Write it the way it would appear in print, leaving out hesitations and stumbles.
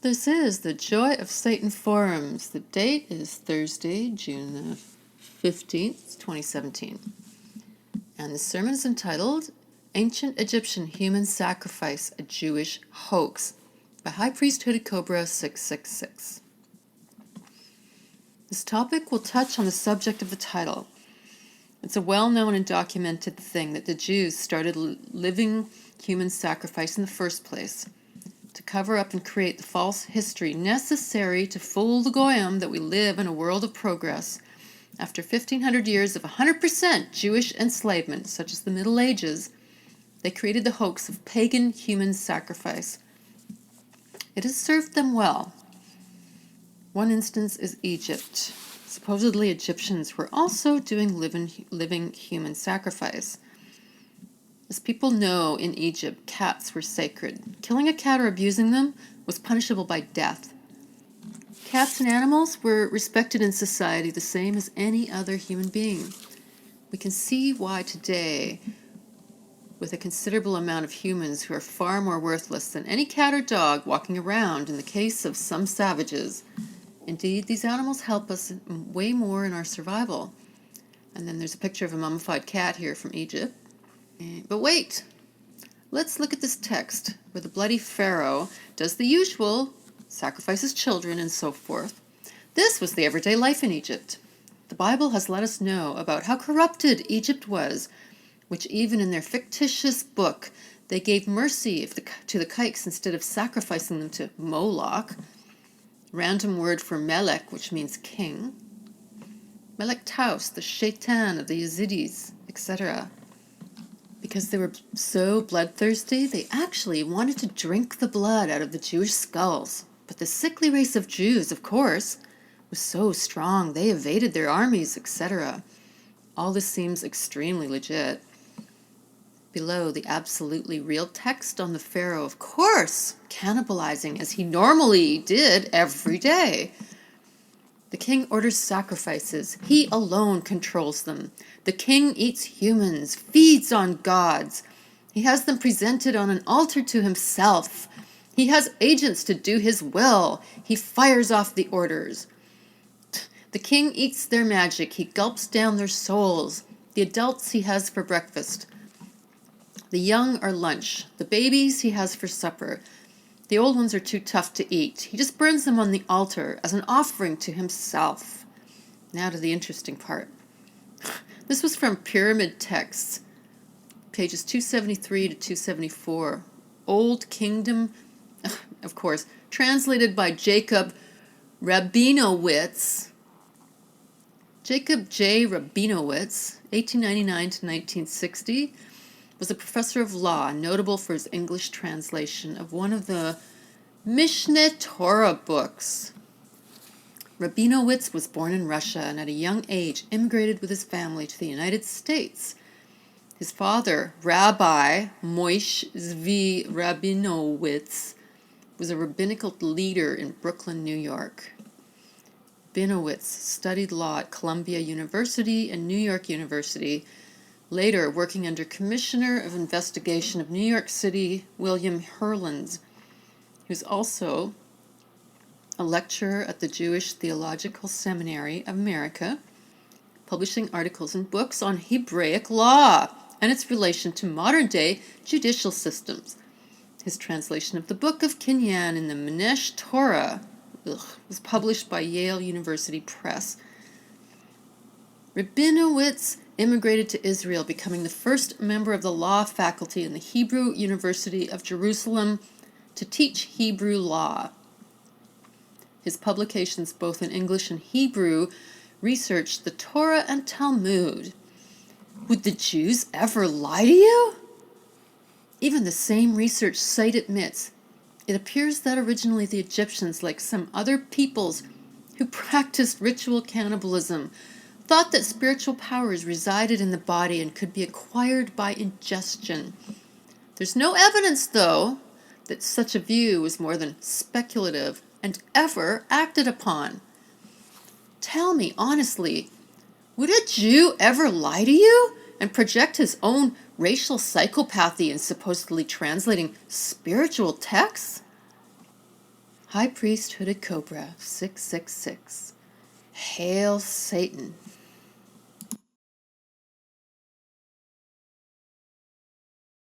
This is the Joy of Satan Forums. The date is Thursday, June the 15th, 2017. And the sermon is entitled Ancient Egyptian Human Sacrifice, a Jewish Hoax by High Priest Hooded Cobra 666. This topic will touch on the subject of the title. It's a well-known and documented thing that the Jews started living human sacrifice in the first place, to cover up and create the false history necessary to fool the Goyim that we live in a world of progress. After 1,500 years of 100% Jewish enslavement, such as the Middle Ages, they created the hoax of pagan human sacrifice. It has served them well. One instance is Egypt. Supposedly Egyptians were also doing living human sacrifice. As people know, in Egypt, cats were sacred. Killing a cat or abusing them was punishable by death. Cats and animals were respected in society the same as any other human being. We can see why today, with a considerable amount of humans who are far more worthless than any cat or dog walking around in the case of some savages. Indeed, these animals help us way more in our survival. And then there's a picture of a mummified cat here from Egypt. But wait, let's look at this text where the bloody Pharaoh does the usual, sacrifices children and so forth. This was the everyday life in Egypt. The Bible has let us know about how corrupted Egypt was, which even in their fictitious book, they gave mercy to the kikes instead of sacrificing them to Moloch, random word for Melech, which means king, Melech Taus, the shaitan of the Yazidis, etc. Because they were so bloodthirsty, they actually wanted to drink the blood out of the Jewish skulls. But the sickly race of Jews, of course, was so strong, they evaded their armies, etc. All this seems extremely legit. Below, the absolutely real text on the Pharaoh, of course, cannibalizing as he normally did every day. The king orders sacrifices. He alone controls them. The king eats humans, feeds on gods. He has them presented on an altar to himself. He has agents to do his will. He fires off the orders. The king eats their magic. He gulps down their souls. The adults he has for breakfast. The young are lunch. The babies he has for supper. The old ones are too tough to eat. He just burns them on the altar as an offering to himself. Now to the interesting part. This was from Pyramid Texts, pages 273 to 274. Old Kingdom, of course, translated by Jacob Rabinowitz. Jacob J. Rabinowitz, 1899 to 1960, was a professor of law, notable for his English translation of one of the Mishneh Torah books. Rabinowitz was born in Russia and at a young age immigrated with his family to the United States. His father, Rabbi Moishe Zvi Rabinowitz, was a rabbinical leader in Brooklyn, New York. Rabinowitz studied law at Columbia University and New York University, later working under Commissioner of Investigation of New York City, William Hurlins. He was also a lecturer at the Jewish Theological Seminary of America, publishing articles and books on Hebraic law and its relation to modern-day judicial systems. His translation of the Book of Kinyan in the Mishneh Torah was published by Yale University Press. Rabinowitz immigrated to Israel, becoming the first member of the law faculty in the Hebrew University of Jerusalem to teach Hebrew law. His publications, both in English and Hebrew, researched the Torah and Talmud. Would the Jews ever lie to you? Even the same research site admits, it appears that originally the Egyptians, like some other peoples who practiced ritual cannibalism, thought that spiritual powers resided in the body and could be acquired by ingestion. There's no evidence, though, that such a view was more than speculative and ever acted upon. Tell me honestly, would a Jew ever lie to you and project his own racial psychopathy in supposedly translating spiritual texts? High Priest Hooded Cobra 666. Hail Satan.